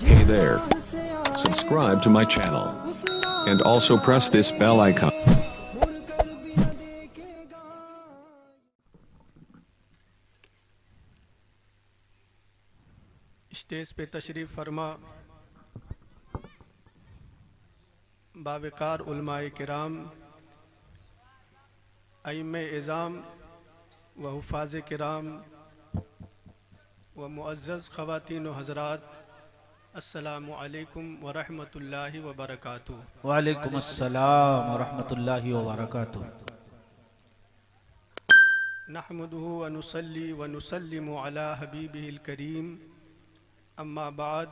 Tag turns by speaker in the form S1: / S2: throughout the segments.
S1: Hey there. Subscribe to my channel. And also press this bell icon.
S2: Stage पे तशरीफ़ फरमा बावकार उलमाए किराम, अइम्मे इज़ाम व हुफ़ाज़ किराम व मुअज़्ज़ज़ ख़वातीन व हज़रात, अस्सलामु अलैकुम व रहमतुल्लाहि व बरकातुहू।
S3: वालेकुम अस्सलाम व रहमतुल्लाहि व बरकातुहू।
S2: नहमदुहु व नुसल्ली व नुसल्लिमु अला हबीबिहिल करीम, अम्मा बाद,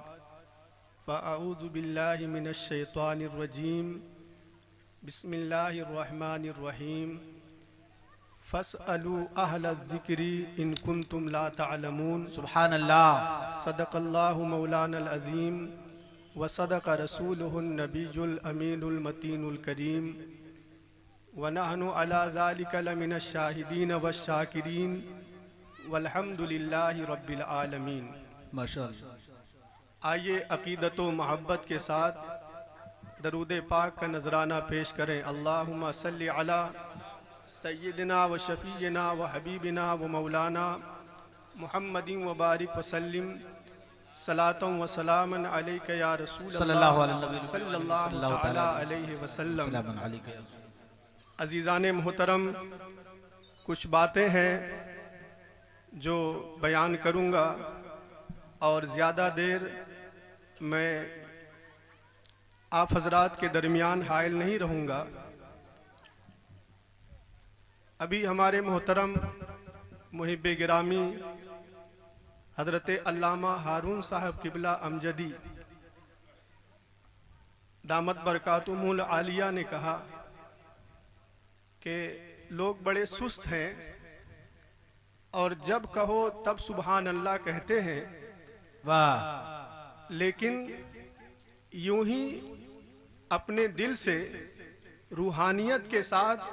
S2: फ़अऊज़ु बिल्लाहि मिनश शैतानिर रजीम, बिस्मिल्लाहिर रहमानिर रहीम। फ़स्अलू अहलज़ ज़िक्री इन कुन्तुम ला तअलमून।
S3: सुब्हानल्लाह।
S2: सदक़ल्लाहु मौलानल अज़ीम व सदक़ रसूलुहुन नबियुल अमीनुल मतीनुल करीम व नहनु अला ज़ालिका लमिनश शाहिदीन वश शाकिरीन वल्हम्दुलिल्लाहि रब्बिल आलमीन।
S3: माशाअल्लाह।
S2: आइए अक़ीदत व मोहब्बत के साथ दरूद पाक का नजराना पेश करें। अल्लाहुम्मा सल्लि अला सय्यिदिना व शफ़ीना व हबीबिना व मौलाना मुहम्मदिन व बारिक व सल्लिम सलातन व सलामन अलैका या रसूल
S3: सल्लल्लाहु
S2: तआला अलैहि वसल्लम। अज़ीज़ान मोहतरम, कुछ बातें हैं जो बयान करूँगा और ज़्यादा देर मैं आप हज़रात के दरमियान हायल नहीं रहूँगा। अभी हमारे मोहतरम मुहिब्बे गिरामी हज़रत अल्लामा हारून साहब किबला अमजदी दामत बरकातुहुल आलिया ने कहा कि लोग बड़े सुस्त हैं और जब कहो तब सुबहान अल्लाह कहते हैं,
S3: वाह।
S2: लेकिन यूं ही अपने दिल से रूहानियत के साथ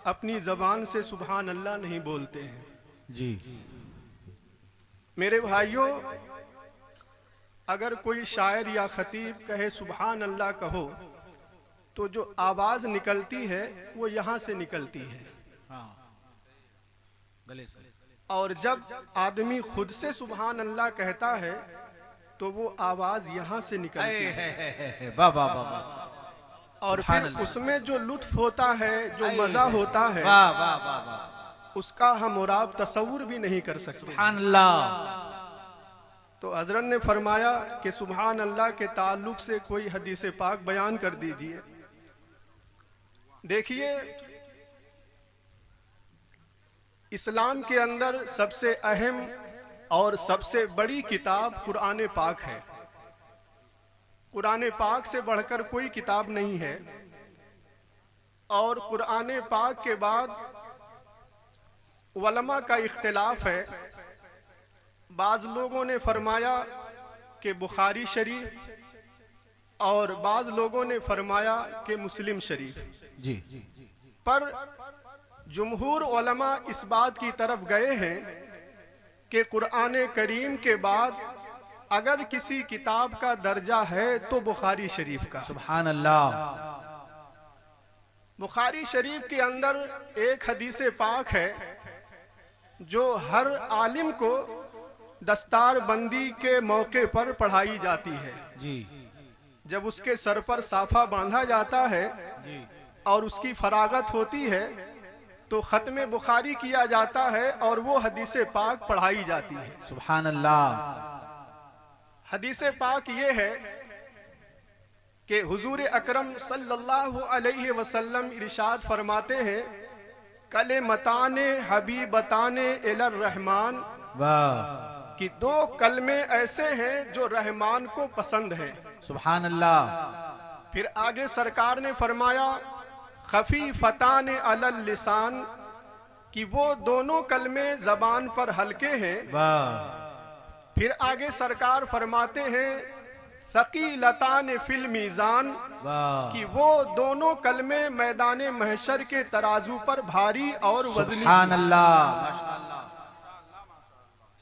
S2: अपनी ज़बान से सुबहान अल्लाह नहीं बोलते हैं।
S3: जी
S2: मेरे भाइयों, अगर कोई शायर या खतीब कहे सुबहान अल्लाह कहो, तो जो आवाज़ निकलती है वो यहाँ से निकलती है।
S3: हाँ, गले से।
S2: और जब आदमी खुद से सुबहान अल्लाह कहता है तो वो आवाज़ यहाँ से निकलती है।
S3: वाह वाह वाह वाह।
S2: और फिर उसमें जो लुत्फ होता है, जो मज़ा होता है,
S3: वाह वाह वाह वाह,
S2: उसका हम और आप तसव्वुर भी नहीं कर सकते।
S3: सुभान अल्लाह।
S2: तो हज़रत ने फरमाया कि सुबहान अल्लाह के ताल्लुक से कोई हदीस पाक बयान कर दीजिए। देखिए, इस्लाम के अंदर सबसे अहम और सबसे बड़ी किताब कुरान पाक है। कुरान पाक से बढ़कर कोई किताब नहीं है। और कुरान पाक के बाद उलमा का इख्तिलाफ है। बाज़ लोगों ने फरमाया कि बुखारी शरीफ और बाज़ लोगों ने फरमाया कि मुस्लिम शरीफ।
S3: जी।
S2: पर जुमहूर उलमा इस बात की तरफ गए हैं कि कुरान करीम के बाद अगर किसी किताब का दर्जा है तो बुखारी शरीफ का।
S3: सुभान अल्लाह।
S2: बुखारी शरीफ के अंदर एक हदीस पाक है जो हर आलिम को दस्तार बंदी के मौके पर पढ़ाई जाती है।
S3: जी।
S2: जब उसके सर पर साफा बांधा जाता है
S3: जी।
S2: और उसकी फरागत होती है तो ख़त्म बुखारी किया जाता है और वो हदीस पाक पढ़ाई जाती है।
S3: सुभान अल्लाह।
S2: हदीस पाक ये है कि हुजूर अकरम सल्लल्लाहु अलैहि वसल्लम इरशाद फरमाते हैं, कले मताने हबीबताने इलर रहमान।
S3: वाह।
S2: कि दो कलमे ऐसे हैं जो रहमान को पसंद हैं।
S3: सुभान अल्लाह।
S2: फिर आगे सरकार ने फरमाया, खफीफताने अलल लिसान, कि वो दोनों कलमे जबान पर हल्के हैं।
S3: वाह।
S2: फिर आगे सरकार फरमाते हैं, सकीलतान फिल मीज़ान,
S3: वाह।
S2: कि वो दोनों कलमे मैदान महशर के तराजू पर भारी और वजनी।
S3: सुभान अल्लाह। माशाअल्लाह।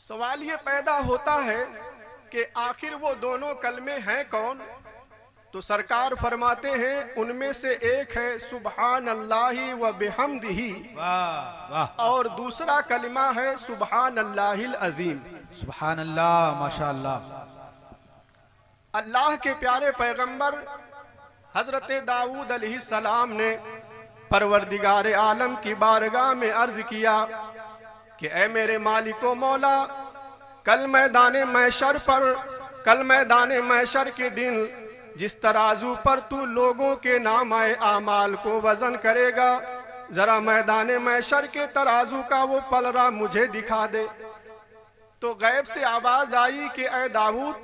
S2: सवाल ये पैदा होता है कि आखिर वो दोनों कलमे हैं कौन, तो सरकार फरमाते हैं उनमें से एक है सुबहान अल्लाहि व बिहम्दिही,
S3: वाह वाह,
S2: और दूसरा कलिमा है सुबहान अल्लाहिल अजीम।
S3: सुभान अल्लाह, माशाअल्लाह।
S2: अल्लाह के प्यारे पैगंबर हजरत दाऊद अलैहिस्सलाम ने परवरदिगार आलम की बारगाह में अर्ज किया कि ऐ मेरे मालिको मौला, कल मैदान महशर के दिन जिस तराजू पर तू लोगों के नामाए आमाल को वजन करेगा, जरा मैदान महशर के तराजू का वो पलरा मुझे दिखा दे। तो गैब से आवाज आई कि ऐ दाऊद,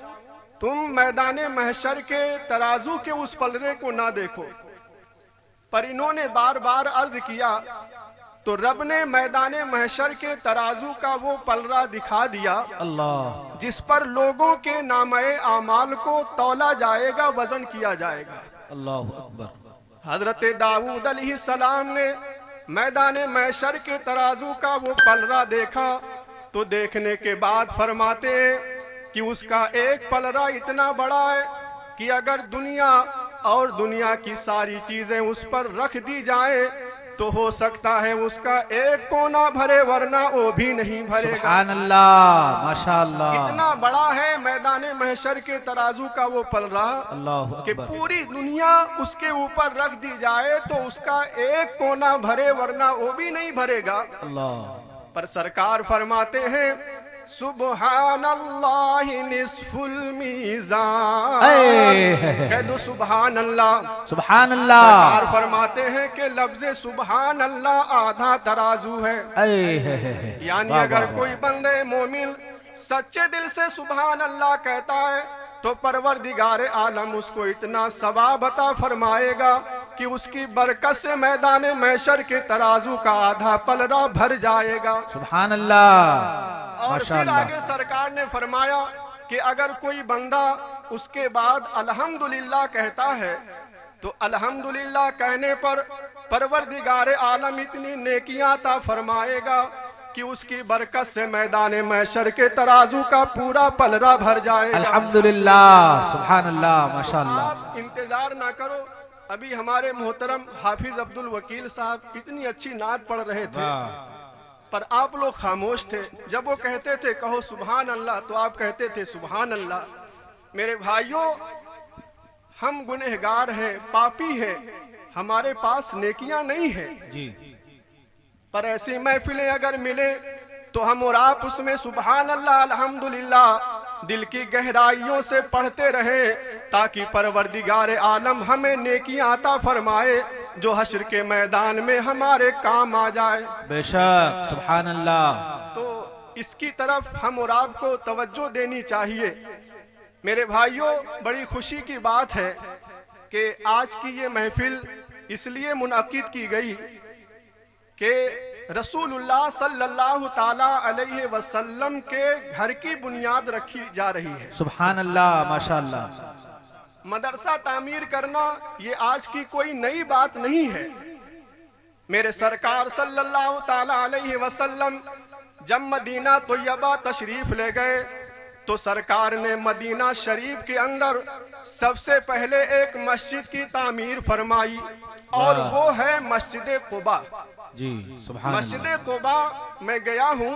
S2: तुम मैदान महशर के तराजू के उस पलरे को ना देखो। पर इन्होंने बार बार अर्ज किया तो रब ने मैदान महशर के तराजू का वो पलरा दिखा दिया
S3: अल्लाह,
S2: जिस पर लोगों के नामे आमाल को तौला जाएगा, वजन किया जाएगा।
S3: अल्लाह अकबर।
S2: हजरत दाऊद अलैहिस्सलाम ने मैदान महशर के तराजू का वो पलरा देखा तो देखने के बाद फरमाते हैं कि उसका एक पलरा इतना बड़ा है कि अगर दुनिया और दुनिया की सारी चीजें उस पर रख दी जाए तो हो सकता है उसका एक कोना भरे, वरना वो भी नहीं भरेगा।
S3: सुभान अल्लाह, माशाअल्लाह।
S2: इतना बड़ा है मैदान महशर के तराजू का वो पलरा
S3: अल्लाह
S2: कि
S3: अकबर।
S2: पूरी दुनिया उसके ऊपर रख दी जाए तो उसका एक कोना भरे, वरना वो भी नहीं भरेगा।
S3: अल्लाह।
S2: पर सरकार फरमाते हैं सुबहानल्लाहि निस्फुल मीज़ान, कह दो सुबहान अल्लाह।
S3: सुभान अल्लाह।
S2: सरकार फरमाते हैं कि लफ्ज़े सुबहान अल्लाह आधा तराजू है। यानी
S3: वाह,
S2: अगर
S3: वाह,
S2: कोई बंदे मोमिन सच्चे दिल से सुबहान अल्लाह कहता है तो परवरदिगार आलम उसको इतना सवाब अता फरमाएगा कि उसकी बरकत से मैदान महशर के तराजू का आधा पलरा भर जाएगा।
S3: सुभान अल्लाह,
S2: और फिर
S3: माशाअल्लाह।
S2: आगे सरकार ने फरमाया कि अगर कोई बंदा उसके बाद अल्हम्दुलिल्लाह कहता है तो अल्हम्दुलिल्लाह कहने पर परवरदिगार आलम इतनी नेकियां अता फरमाएगा कि उसकी बरकत से मैदान महशर के तराजू का पूरा पलरा भर जाएगा।
S3: अल्हम्दुलिल्लाह, सुभान अल्लाह, माशाअल्लाह।
S2: आप इंतजार ना करो, अभी हमारे मोहतरम हाफिज अब्दुल वकील साहब इतनी अच्छी नात पढ़ रहे थे, पर आप लोग खामोश थे। जब वो कहते थे कहो सुभान अल्लाह तो आप कहते थे सुभान अल्लाह। मेरे भाइयों, हम गुनहगार हैं, पापी हैं, हमारे पास नेकियां नहीं है
S3: जी।
S2: पर ऐसी महफिलें अगर मिले तो हम और आप उसमें सुभान अल्लाह अल्हम्दुलिल्लाह दिल की गहराइयों से पढ़ते रहे, ताकि परवरदिगार आलम हमें नेकियां अता फरमाए जो हश्र के मैदान में हमारे काम आ जाए।
S3: बेशक, सुभान अल्लाह।
S2: तो इसकी तरफ हम और आपको तवज्जो देनी चाहिए। मेरे भाइयों, बड़ी खुशी की बात है कि आज की ये महफिल इसलिए मुनअक्किद की गई कि रसूलुल्लाह सल्लल्लाहु ताला अलैहि वसल्लम के घर की बुनियाद रखी जा रही है।
S3: सुभान अल्लाह, माशाअल्लाह।
S2: मदरसा तामीर करना ये आज की कोई नई बात नहीं है। मेरे सरकार सल्लल्लाहु ताला अलैहि वसल्लम जब मदीना तैयबा तशरीफ ले गए तो सरकार ने मदीना शरीफ के अंदर सबसे पहले एक मस्जिद की तामीर फरमाई, और वो है मस्जिद कुबा
S3: जी। सुभान अल्लाह।
S2: मस्जिद कुबा मैं गया हूँ,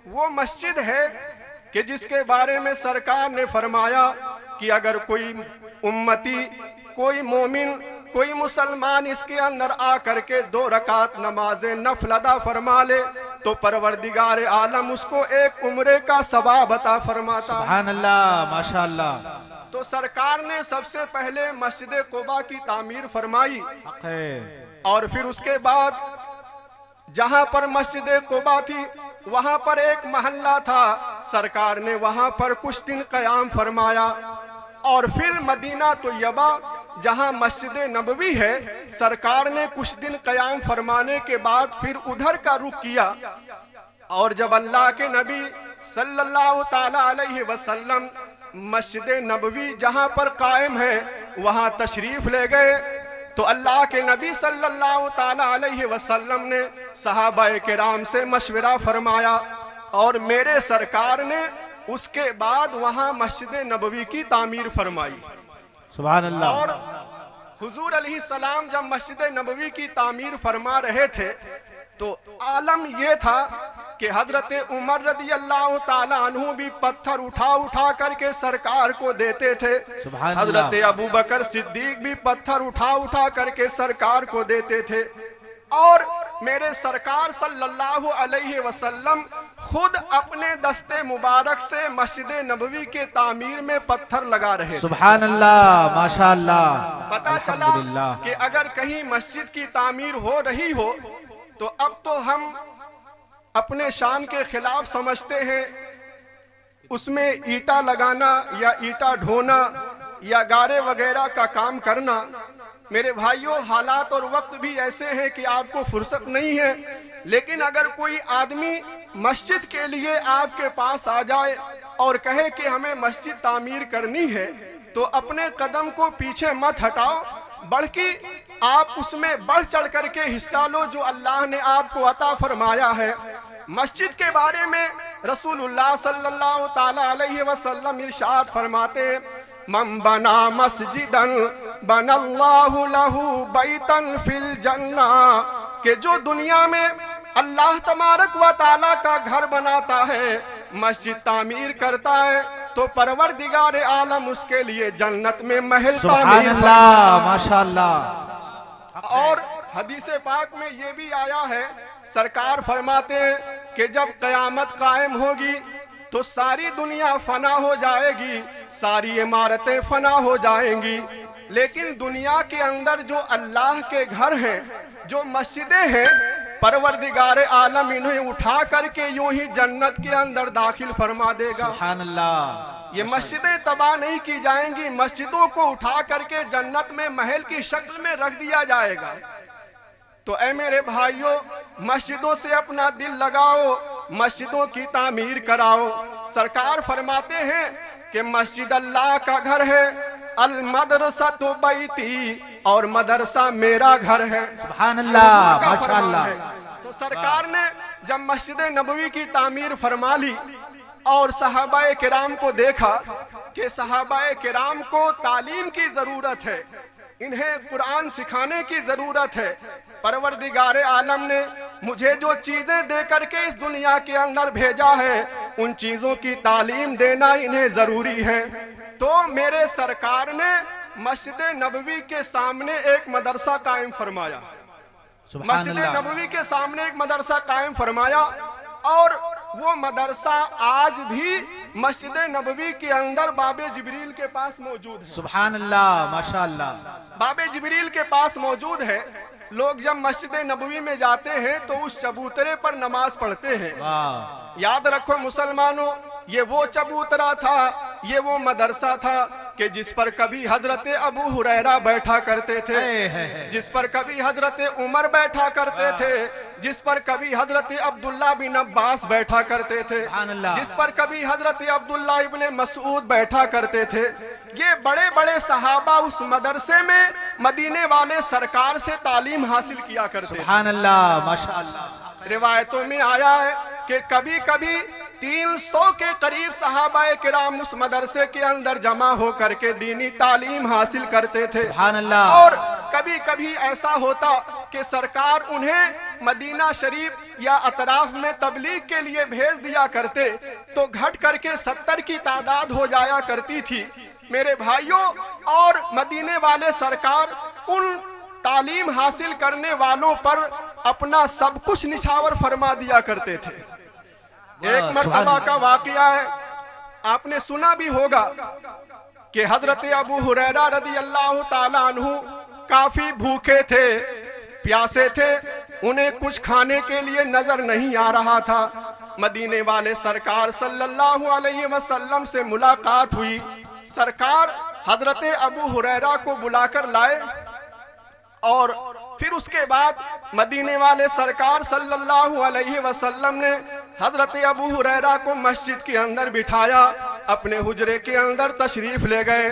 S2: वो मस्जिद है कि जिसके बारे में सरकार ने फरमाया कि अगर कोई उम्मती, कोई मोमिन, कोई मुसलमान इसके अंदर आकर के 2 रकात नमाज़े नफल अदा फरमा ले तो परवरदिगार आलम उसको एक उम्रे का सवाब अता फरमाता।
S3: सुभान अल्लाह, माशाअल्लाह।
S2: तो सरकार ने सबसे पहले मस्जिद कुबा की तामीर फरमाई,
S3: हक है।
S2: और फिर उसके बाद जहां पर मस्जिद कुबा थी वहां पर एक मोहल्ला था, सरकार ने वहां पर कुछ दिन क़याम फरमाया। और फिर मदीना तैयबा जहां मस्जिद नबवी है, सरकार ने कुछ दिन क़याम फरमाने के बाद फिर उधर का रुख किया। और जब अल्लाह के नबी सल्लल्लाहु ताला अलैहि वसल्लम मस्जिद नबवी जहां पर कायम है वहां तशरीफ ले गए तो अल्लाह के नबी सल्लल्लाहु ताला अलैहि वसल्लम ने सहाबाए किराम से मशवरा फरमाया, और मेरे सरकार ने उसके बाद वहां मस्जिद नबवी की तामीर फरमाई।
S3: सुभान अल्लाह।
S2: और हुजूर अलैहिस्सलाम जब मस्जिद नबवी की तामीर फरमा रहे थे तो आलम ये था कि हजरत उमर रदी अल्लाह ताला अन्हु भी पत्थर उठा उठा करके सरकार को देते थे।
S3: सुभान अल्लाह।
S2: हजरत अबू बकर सिद्दीक भी पत्थर उठा उठा करके सरकार को देते थे। और मेरे सरकार सल्लल्लाहु अलैहि वसल्लम खुद अपने दस्ते मुबारक से मस्जिद नबवी के तामीर में पत्थर लगा रहे थे।
S3: सुभान अल्लाह, माशाअल्लाह।
S2: पता चला कि अगर कहीं मस्जिद की तामीर हो रही हो तो अब तो हम अपने शान के खिलाफ समझते हैं, उसमें ईटा लगाना या ईटा ढोना या गारे वगैरह का काम करना। मेरे भाइयों, हालात और वक्त भी ऐसे हैं कि आपको फुर्सत नहीं है, लेकिन अगर कोई आदमी मस्जिद के लिए आपके पास आ जाए और कहे कि हमें मस्जिद तामीर करनी है तो अपने कदम को पीछे मत हटाओ, बल्कि आप उसमें बढ़ चढ़ करके हिस्सा लो जो अल्लाह ने आपको अता फरमाया है। मस्जिद के बारे में रसूलुल्लाह सल्लल्लाहु ताला अलैहि वसल्लम इरशाद फरमाते, मन बना मस्जिदन बनल्लाहु लहू बैतन फिल जन्ना, कि जो दुनिया में अल्लाह तबारक व ताला का घर बनाता है, मस्जिद तामीर करता है, तो परवरदिगार आलम उसके लिए जन्नत में महल तामीर
S3: अल्लाह, माशाअल्लाह।
S2: और हदीस पाक में ये भी आया है, सरकार फरमाते हैं कि जब कयामत कायम होगी तो सारी दुनिया फना हो जाएगी, सारी इमारतें फना हो जाएंगी, लेकिन दुनिया के अंदर जो अल्लाह के घर हैं, जो मस्जिदें हैं, परवरदिगार आलम इन्हें उठा करके यूं ही जन्नत के अंदर दाखिल फरमा देगा।
S3: सुभान अल्लाह।
S2: ये मस्जिदें तबाह नहीं की जाएंगी, मस्जिदों को उठा करके जन्नत में महल की शक्ल में रख दिया जाएगा। तो ऐ मेरे भाइयों, मस्जिदों से अपना दिल लगाओ, मस्जिदों की तामीर कराओ। सरकार फरमाते हैं कि मस्जिद अल्लाह का घर है, अल मदरसतु बैती, और मदरसा मेरा घर है।
S3: सुभान अल्लाह, माशाअल्लाह।
S2: तो सरकार ने जब मस्जिद नबवी की तामीर फरमा ली और सहाबाए किराम को देखा कि सहाबाए किराम को तालीम की जरूरत है, इन्हें कुरान सिखाने की जरूरत है, परवरदिगार आलम ने मुझे जो चीजें दे करके इस दुनिया के अंदर भेजा है, उन चीजों की तालीम देना इन्हें जरूरी है। तो मेरे सरकार ने मस्जिद नबवी के सामने एक मदरसा कायम फरमाया, मस्जिद नबवी के सामने एक मदरसा कायम फरमाया, और वो मदरसा आज भी मस्जिद नबवी के अंदर बाबे जिब्रील के पास मौजूद है।
S3: सुभान अल्लाह, माशाअल्लाह।
S2: बाबे जिब्रील के पास मौजूद है। लोग जब मस्जिद नबवी में जाते हैं तो उस चबूतरे पर नमाज पढ़ते हैं। याद रखो मुसलमानों, ये वो चबूतरा था, ये वो मदरसा था कि जिस पर कभी हजरत अबू हुरैरा बैठा करते थे, जिस पर कभी हजरत उमर बैठा करते थे, जिस पर कभी हजरत अब्दुल्ला बिन अब्बास बैठा करते थे, जिस पर कभी हजरत अब्दुल्ला इब्ने मसूद बैठा करते थे। ये बड़े बड़े सहाबा उस मदरसे में मदीने वाले सरकार से तालीम हासिल किया करते थे।
S3: सुभान अल्लाह, माशाअल्लाह।
S2: रिवायतों में आया है कि कभी कभी 300 के करीब सहाबाए किराम उस मदरसे के अंदर जमा हो करके दीनी तालीम हासिल करते थे।
S3: सुभान अल्लाह।
S2: और कभी कभी ऐसा होता कि सरकार उन्हें मदीना शरीफ या अतराफ में तबलीग के लिए भेज दिया करते, तो घट करके 70 की तादाद हो जाया करती थी। मेरे भाइयों, और मदीने वाले सरकार उन तालीम हासिल करने वालों पर अपना सब कुछ निछावर फरमा दिया करते थे। एक मर्तबा का वाकया है, आपने सुना भी होगा कि हजरत अबू हुरैरा रदी अल्लाह ताला अन्हु काफी भूखे थे, प्यासे थे, उन्हें कुछ खाने के लिए नजर नहीं आ रहा था। मदीने वाले सरकार सल्लल्लाहु अलैहि वसल्लम से मुलाकात हुई। सरकार हजरत अबू हुरैरा को बुलाकर लाए और फिर उसके बाद मदीने वाले सरकार सल्लल्लाहु अलैहि वसल्लम ने हजरत अबू हुरैरा को मस्जिद के अंदर बिठाया, अपने हुजरे के अंदर तशरीफ ले गए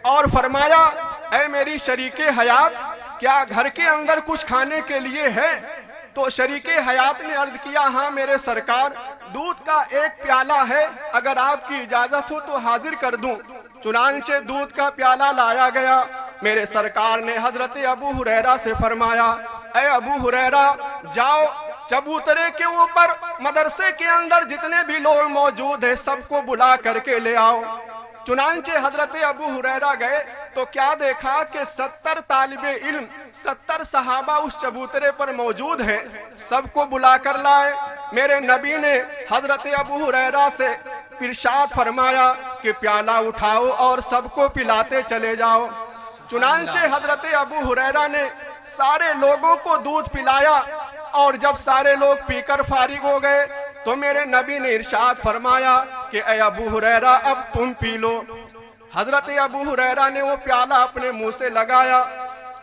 S2: और फरमाया, ऐ मेरी शरीके हयात, क्या घर के अंदर कुछ खाने के लिए है? तो शरीके हयात ने अर्ज किया, हाँ मेरे सरकार, दूध का एक प्याला है, अगर आपकी इजाजत हो तो हाजिर कर दूं। चुनांचे दूध का प्याला लाया गया। मेरे सरकार ने हजरत अबू हुरैरा से फरमाया, ऐ अबू हुरैरा, जाओ चबूतरे के ऊपर मदरसे के अंदर जितने भी लोग मौजूद हैं सबको बुला करके ले आओ। चुनांचे हजरत अबू हुरैरा गए तो क्या देखा कि 70 तालिबे इल्म, 70 सहाबा उस चबूतरे पर मौजूद हैं, सबको बुला कर लाए। मेरे नबी ने हजरत अबू हुरैरा से इरशाद फरमाया कि प्याला उठाओ और सबको पिलाते चले जाओ। चुनांचे हजरत अबू हुरैरा ने सारे लोगों को दूध पिलाया और जब सारे लोग पीकर फारिग हो गए तो मेरे नबी ने इरशाद फरमाया कि ऐ अबू हुरैरा, अब तुम पी लो। हजरत अबू हुरैरा ने वो प्याला अपने मुंह से लगाया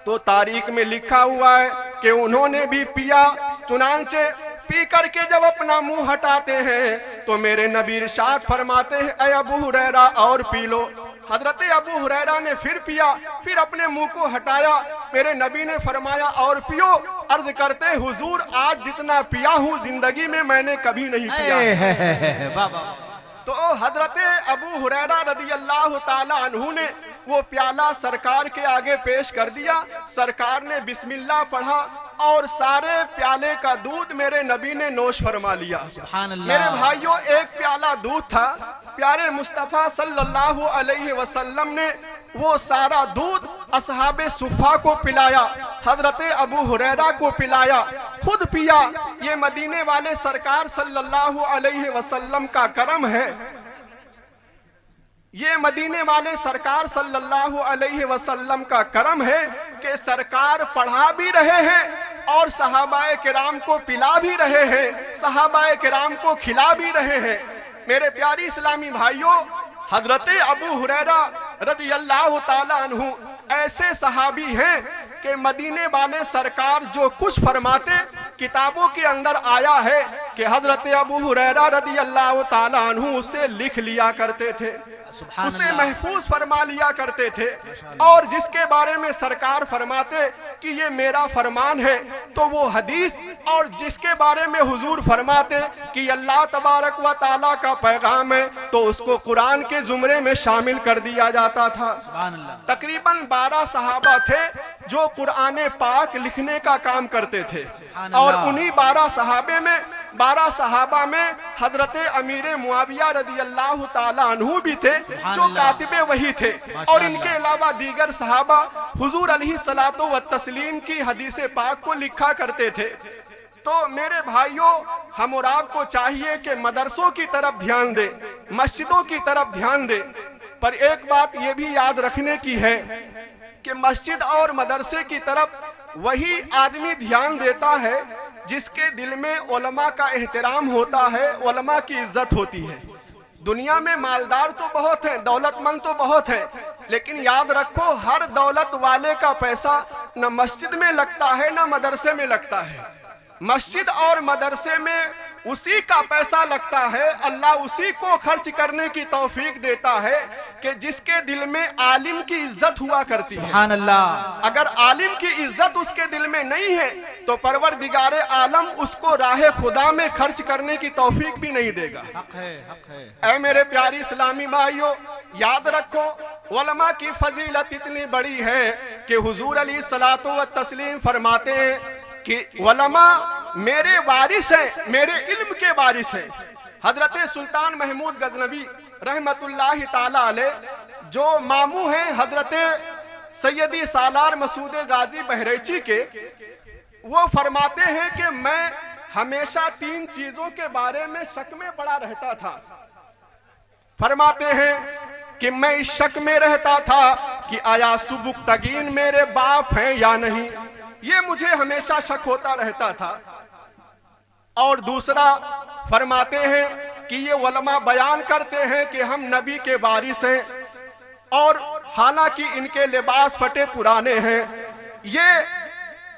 S2: तो तारीख में लिखा हुआ है कि उन्होंने भी पिया। चुनांचे पी करके जब अपना मुंह हटाते हैं तो मेरे नबी इरशाद फरमाते हैं, ऐ अबू हुरैरा और पी लो। हजरत अबू हुरैरा ने फिर पिया, फिर अपने मुंह को हटाया। मेरे नबी ने फरमाया और पियो। अर्ज करते, हुजूर आज जितना पिया हूँ जिंदगी में मैंने कभी नहीं पिया। तो हजरत अबू हुरैरा रदी अल्लाह ताला अन्हु ने वो प्याला सरकार के आगे पेश कर दिया। सरकार ने बिस्मिल्लाह पढ़ा और सारे प्याले का दूध मेरे नबी ने नोश फरमा लिया। मेरे भाइयों, एक प्याला दूध था, प्यारे मुस्तफा सल्लल्लाहु अलैहि वसल्लम ने वो सारा दूध असहाबे सुफ़ा को पिलाया, हजरत अबू हुरैरा को पिलाया, खुद पिया। ये मदीने वाले सरकार सल्लल्लाहु अलैहि वसल्लम का करम है। ये मदीने वाले सरकार सल्लल्लाहु अलैहि वसल्लम का करम है कि सरकार पढ़ा भी रहे हैं और सहाबाए किराम को पिला भी रहे हैं, सहाबाए किराम को खिला भी रहे हैं। मेरे प्यारी इस्लामी भाइयों, हजरत अबू हुरैरा रदी अल्लाह ताला अन्हु ऐसे सहाबी हैं कि मदीने वाले सरकार जो कुछ फरमाते किताबों के अंदर आया है कि हजरत अबू हुरैरा रदी अल्लाह ताला अन्हु उसे लिख लिया करते थे, उसे महफूज फरमा लिया करते थे। और जिसके बारे में सरकार फरमाते कि ये मेरा फरमान है तो वो हदीस, और जिसके बारे में हुजूर फरमाते कि अल्लाह तबारक व ताला का पैगाम है तो उसको कुरान के जुमरे में शामिल कर दिया जाता था। तकरीबन 12 सहाबा थे जो कुरान पाक लिखने का काम करते थे और उन्हीं 12 सहाबा में हजरत अमीर मुआविया रदी अल्लाह ताला अन्हु भी थे जो कातिबे वही थे। और इनके अलावा दीगर सहाबा हुजूर अलैहिस्सलातु व तस्लीम की हदीस पाक को लिखा करते थे। तो मेरे भाइयों, हम और आपको चाहिए कि मदरसों की तरफ ध्यान दें, मस्जिदों की तरफ ध्यान दें, पर एक बात ये भी याद रखने की है कि मस्जिद और मदरसे की तरफ वही आदमी ध्यान देता है जिसके दिल में उलमा का एहतराम होता है, उलमा की इज्जत होती है। दुनिया में मालदार तो बहुत हैं, दौलतमंद तो बहुत हैं, लेकिन याद रखो हर दौलत वाले का पैसा न मस्जिद में लगता है न मदरसे में लगता है। मस्जिद और मदरसे में उसी का पैसा लगता है। अल्लाह उसी को खर्च करने की तौफीक देता है कि जिसके दिल में आलिम की इज्जत हुआ करती है। सुभान अल्लाह। अगर आलिम की इज्जत उसके दिल में नहीं है तो परवरदिगारे आलम उसको राह खुदा में खर्च करने की तौफीक भी नहीं देगा। हक है। ऐ मेरे प्यारी इस्लामी भाइयों, याद रखो उलमा की फजीलत इतनी बड़ी है कि हुजूर अलैहिस्सलातु व तस्लीम फरमाते हैं कि उलमा मेरे वारिस हैं, मेरे इल्म के वारिस हैं। हजरत सुल्तान महमूद गजनवी रहमतुल्लाहि ताला अलैह जो मामू हैं हजरत सैयदी सालार मसूद गाजी बहरैची के, वो फरमाते हैं कि मैं हमेशा 3 चीजों के बारे में शक में पड़ा रहता था। फरमाते हैं कि मैं इस शक में रहता था कि आया सुबुक्तगीन मेरे बाप हैं या नहीं, ये मुझे हमेशा शक होता रहता था। और दूसरा फरमाते हैं कि ये उलमा बयान करते हैं कि हम नबी के वारिस हैं और हालांकि इनके लिबास फटे पुराने हैं, ये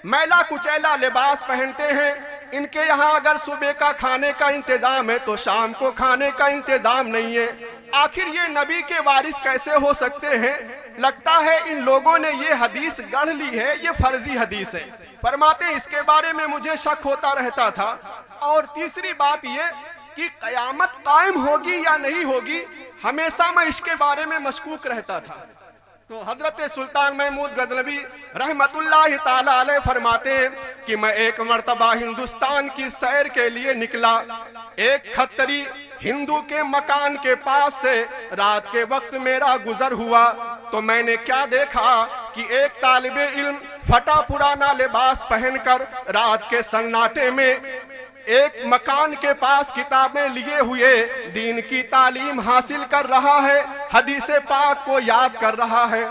S2: मैला कुचैला लिबास पहनते हैं। इनके यहाँ अगर सुबह का खाने का इंतजाम है तो शाम को खाने का इंतजाम नहीं है। आखिर ये नबी के वारिस कैसे हो सकते हैं? लगता है इन लोगों ने ये हदीस गढ़ ली है, ये फर्जी हदीस है। फरमाते इसके बारे में मुझे शक होता रहता था। और तीसरी बात ये कि कयामत कायम होगी या नहीं होगी, हमेशा मैं इसके बारे में मशकूक रहता था। तो हजरत सुल्तान महमूद गजनवी रहमतुल्लाह ताला अलैह फरमाते हैं कि मैं एक मर्तबा हिंदुस्तान की सैर के लिए निकला। एक खत्तरी हिंदू के मकान के पास से रात के वक्त मेरा गुजर हुआ तो मैंने क्या देखा कि एक तालिबे इल्म फटा पुराना लिबास पहनकर रात के सन्नाटे में एक मकान के पास किताबें लिए हुए दीन की तालीम हासिल कर रहा है, हदीसे पाक को याद कर रहा है।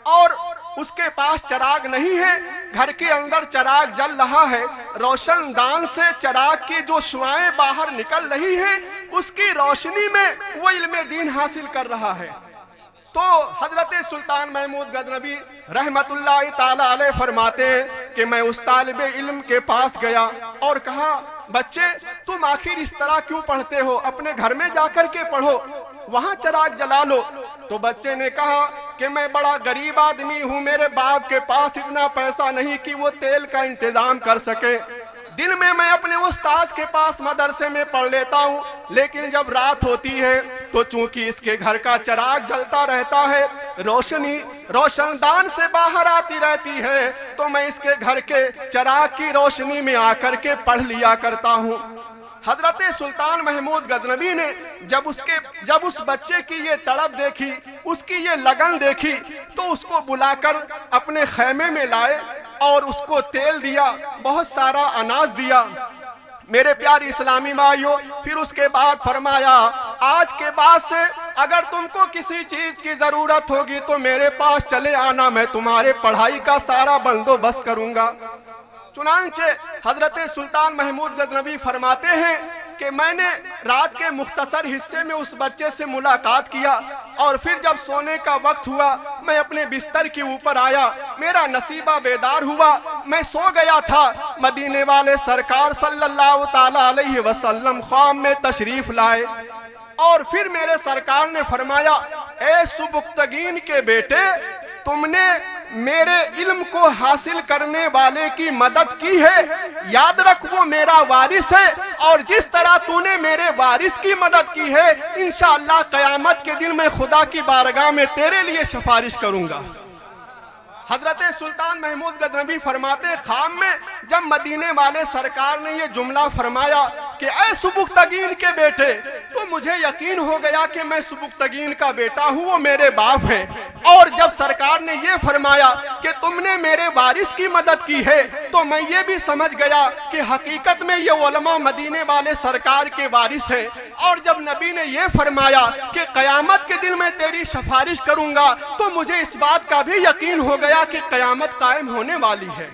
S2: और उसके पास चराग नहीं है, घर के अंदर चराग जल रहा है। रोशनदान से चराग की जो शुआएं बाहर निकल रही हैं, उसकी रोशनी में वो इल्म दीन हासिल कर रहा है। तो हजरत सुल्तान महमूद गजनवी रहमतुल्लाह ताला अलैह फरमाते हैं कि मैं उस तालिबे इल्म के पास गया और कहा, बच्चे तुम आखिर इस तरह क्यों पढ़ते हो, अपने घर में जाकर के पढ़ो, वहां चराग जला लो। तो बच्चे ने कहा कि मैं बड़ा गरीब आदमी हूं, मेरे बाप के पास इतना पैसा नहीं कि वो तेल का इंतजाम कर सके। दिन में मैं अपने उस्ताद के पास मदरसे में पढ़ लेता हूँ, लेकिन जब रात होती है तो चूंकि इसके घर का चराग जलता रहता है, रोशनी रोशनदान से बाहर आती रहती है, तो मैं इसके घर के चराग की रोशनी में आकर के पढ़ लिया करता हूँ। हजरत सुल्तान महमूद गजनवी ने जब उस बच्चे की ये तड़प देखी, उसकी ये लगन देखी, तो उसको बुलाकर अपने खैमे में लाए और उसको तेल दिया, बहुत सारा अनाज दिया। मेरे प्यारे इस्लामी भाइयों, फिर उसके बाद फरमाया, आज के बाद से अगर तुमको किसी चीज की जरूरत होगी तो मेरे पास चले आना, मैं तुम्हारे पढ़ाई का सारा बंदोबस्त करूंगा। चुनांचे हजरत सुल्तान महमूद गजनवी फरमाते हैं कि मैंने रात के मुख्तसर हिस्से में उस बच्चे से मुलाकात किया और फिर जब सोने का वक्त हुआ, मैं अपने बिस्तर के ऊपर आया, मेरा नसीबा बेदार हुआ, मैं सो गया था। मदीने वाले सरकार सल्लल्लाहु ताला अलैहि वसल्लम ख्वाब में तशरीफ लाए और फिर मेरे सरकार ने फरमाया, ए सुबुक्तगीन के बेटे, तुमने मेरे इल्म को हासिल करने वाले की मदद की है, याद रख वो मेरा वारिस है, और जिस तरह तूने मेरे वारिस की मदद की है, इंशाअल्लाह कयामत के दिन मैं खुदा की बारगाह में तेरे लिए सिफारिश करूंगा। हजरत सुल्तान महमूद गजनवी फरमाते, खाम में जब मदीने वाले सरकार ने ये जुमला फरमाया कि ऐ सुबुक्तगीन के बेटे, तो मुझे यकीन हो गया कि मैं सुबुक्तगीन का बेटा हूँ, वो मेरे बाप हैं। और जब सरकार ने ये फरमाया कि तुमने मेरे वारिस की मदद की है, तो मैं ये भी समझ गया कि हकीकत में ये उलमा मदीने वाले सरकार के वारिस हैं। और जब नबी ने ये फरमाया कि कयामत के दिन मैं तेरी सिफारिश करूंगा, तो मुझे इस बात का भी यकीन हो गया कि कयामत कायम होने वाली है।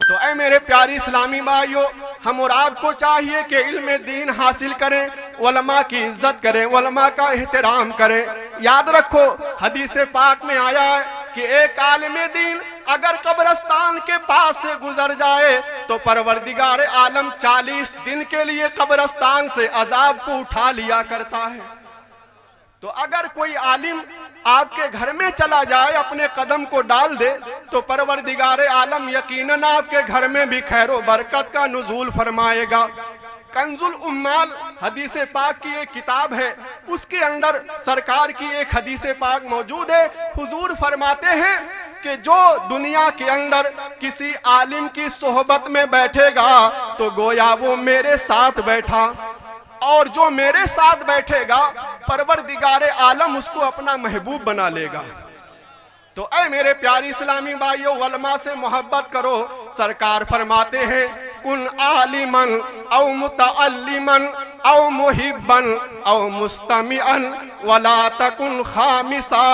S2: तो ऐ मेरे प्यारे इस्लामी भाइयों, हम और आपको चाहिए कि इल्म दीन हासिल करें, उलमा की इज्जत करें, उलमा का एहतराम करें। याद रखो, हदीस पाक में आया है कि एक आलिम दीन अगर कब्रिस्तान के पास से गुजर जाए तो परवरदिगार आलम 40 दिन के लिए कब्रिस्तान से अजाब को उठा लिया करता है। तो अगर कोई आलिम आपके घर में चला जाए, अपने कदम को डाल दे, तो परवरदिगार आलम यकीनन आपके घर में भी खैर व बरकत का नुज़ूल फरमाएगा। कंजुल उम्माल हदीस पाक की एक किताब है, उसके अंदर सरकार की एक हदीस पाक मौजूद है। हुजूर फरमाते हैं कि जो दुनिया के अंदर किसी आलिम की सोहबत में बैठेगा तो गोया वो मेरे साथ बैठा, और जो मेरे साथ बैठेगा परवरदिगार आलम उसको अपना महबूब बना लेगा। तो ऐ मेरे प्यारे इस्लामी भाइयों, उलमा से मोहब्बत करो। सरकार फरमाते हैं, कुन आलिमन औ मुतअल्लिमन औ मुहिब्बन औ मुस्तमिअन वला तकुन खामिसा।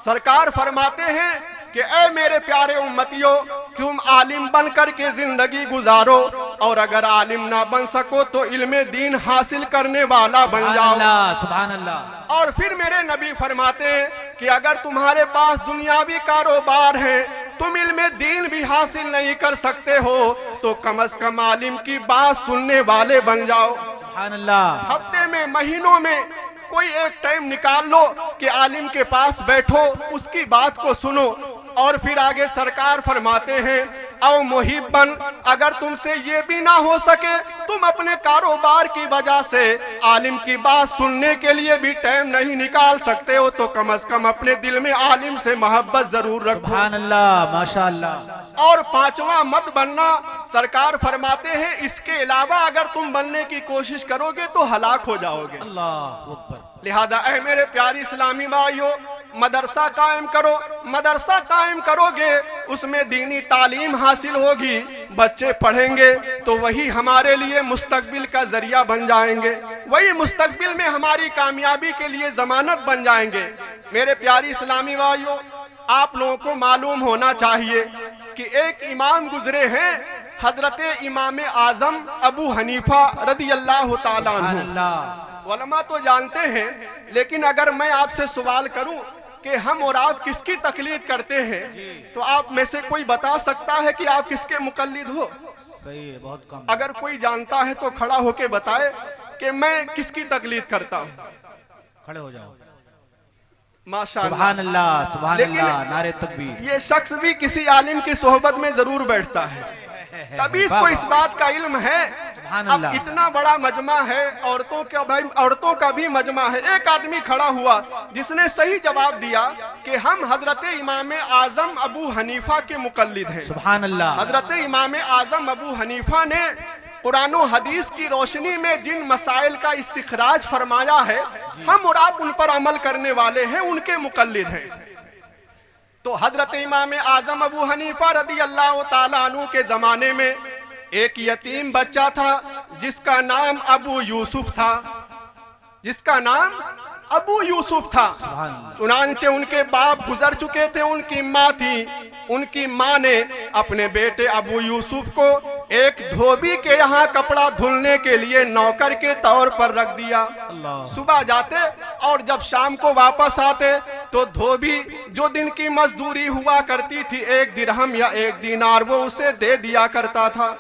S2: सरकार फरमाते हैं कि ऐ मेरे प्यारे उम्मतियों, तुम आलिम बन करके जिंदगी गुजारो, और अगर आलिम ना बन सको तो इल्म दीन हासिल करने वाला बन जाओ।
S3: सुभान अल्लाह।
S2: और फिर मेरे नबी फरमाते हैं कि अगर तुम्हारे पास दुनियावी कारोबार है, तुम इल्म दीन भी हासिल नहीं कर सकते हो, तो कम से कम आलिम की बात सुनने वाले बन जाओ।
S3: सुभान अल्लाह।
S2: हफ्ते में, महीनों में कोई एक टाइम निकाल लो कि आलिम के पास बैठो, उसकी बात को सुनो, और फिर आगे सरकार फरमाते हैं, औ मुहिब्बन, अगर तुमसे ये भी ना हो सके, तुम अपने कारोबार की वजह से आलिम की बात सुनने के लिए भी टाइम नहीं निकाल सकते हो, तो कम से कम अपने दिल में आलिम से मोहब्बत जरूर रखो।
S3: सुभान अल्लाह, माशाअल्लाह।
S2: और पांचवा मत बनना, सरकार फरमाते हैं इसके अलावा अगर तुम बनने की कोशिश करोगे तो हलाक हो जाओगे।
S3: अल्लाह अकबर।
S2: लिहाजा ऐ मेरे प्यारी इस्लामी भाइयों, मदरसा कायम करो। मदरसा कायम करोगे, उसमें दीनी तालीम हासिल होगी, बच्चे पढ़ेंगे तो वही हमारे लिए मुस्तकबिल का जरिया बन जाएंगे, वही मुस्तकबिल में हमारी कामयाबी के लिए जमानत बन जाएंगे। मेरे प्यारी इस्लामी भाइयों, आप लोगों को मालूम होना चाहिए कि एक इमाम गुजरे हैं, हजरत इमाम आजम अबू हनीफा रदी अल्लाह ताला अन्हु। उलमा तो जानते हैं, लेकिन अगर मैं आपसे सवाल करूं कि हम और आप किसकी तकलीद करते हैं, तो आप में से कोई बता सकता है कि आप किसके मुकल्लिद हो?
S3: सही है, बहुत कम।
S2: अगर कोई जानता है तो खड़ा होके बताए कि मैं किसकी तकलीद करता हूं।
S3: खड़े हो जाओ।
S2: माशाअल्लाह,
S3: सुभान अल्लाह, सुभान
S2: लेकिन
S3: अल्लाह, नारे तकबीर।
S2: ये शख्स भी किसी आलिम की सोहबत में जरूर बैठता है, तभी इसको इस बात का इल्म है। अब इतना बड़ा मजमा है, औरतों का भी मजमा है। एक आदमी खड़ा हुआ जिसने सही जवाब दिया कि हम हजरत इमाम आजम अबू हनीफा के मुकल्लिद हैं।
S3: सुभान अल्लाह।
S2: हजरत इमाम आजम अबू हनीफा ने कुरान और हदीस की रोशनी में जिन मसाइल का इस्तिखराज फरमाया है, हम और आप उन पर अमल करने वाले हैं, उनके मुकल्लिद हैं। तो हजरत इमाम आजम अबू हनीफा रदी अल्लाह ताला अन्हु के जमाने में एक यतीम बच्चा था जिसका नाम अबू यूसुफ था, जिसका नाम अबू यूसुफ था। चुनांचे उनके बाप गुजर चुके थे, उनकी माँ थी। उनकी माँ ने अपने बेटे अबू यूसुफ को एक धोबी के यहाँ कपड़ा धुलने के लिए नौकर के तौर पर रख दिया। सुबह जाते और जब शाम को वापस आते तो धोबी जो दिन की मजदूरी हुआ करती थी, 1 दिरहम या 1 दीनार, वो उसे दे दिया करता था।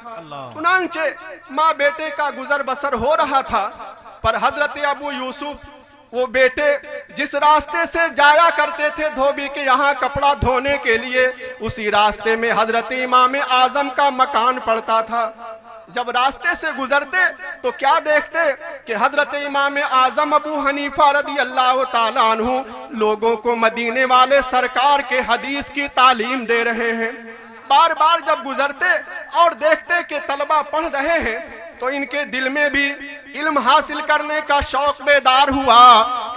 S2: चुनांचे माँ बेटे का गुजर बसर हो रहा था, पर हजरत अबू यूसुफ वो बेटे जिस रास्ते से जाया करते थे धोबी के यहाँ कपड़ा धोने के लिए, उसी रास्ते में हजरत इमाम आजम का मकान पड़ता था। जब रास्ते से गुजरते तो क्या देखते कि हजरत इमाम आजम अबू हनीफा रदी अल्लाह ताला अन्हु लोगों को मदीने वाले सरकार के हदीस की तालीम दे रहे हैं। बार बार जब गुजरते और देखते कि तलबा पढ़ रहे हैं तो इनके दिल में भी इल्म हासिल करने का शौक बेदार हुआ।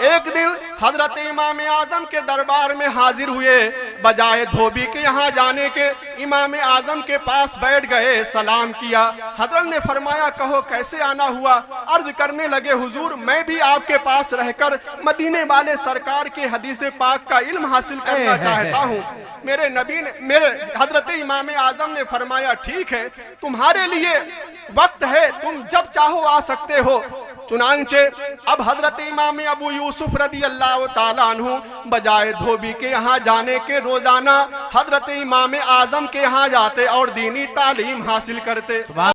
S2: एक दिन हजरत इमाम आजम के दरबार में हाजिर हुए, बजाय धोबी के यहाँ जाने के इमाम आजम के पास बैठ गए, सलाम किया। हजरत ने फरमाया, कहो कैसे आना हुआ? अर्ज करने लगे, हुजूर मैं भी आपके पास रहकर मदीने वाले सरकार के हदीस पाक का इल्म हासिल करना चाहता हूँ। मेरे नबी ने, मेरे हजरत इमाम आजम ने फरमाया, ठीक है तुम्हारे लिए वक्त है, तुम जब चाहो आ सकते हो। चुनांचे अब हजरत इमाम अबू यूसुफ रदी अल्लाह ताला अन्हु बजाय धोबी के यहाँ जाने के रोजाना हजरत इमाम आजम के यहाँ जाते और दीनी तालीम हासिल करते।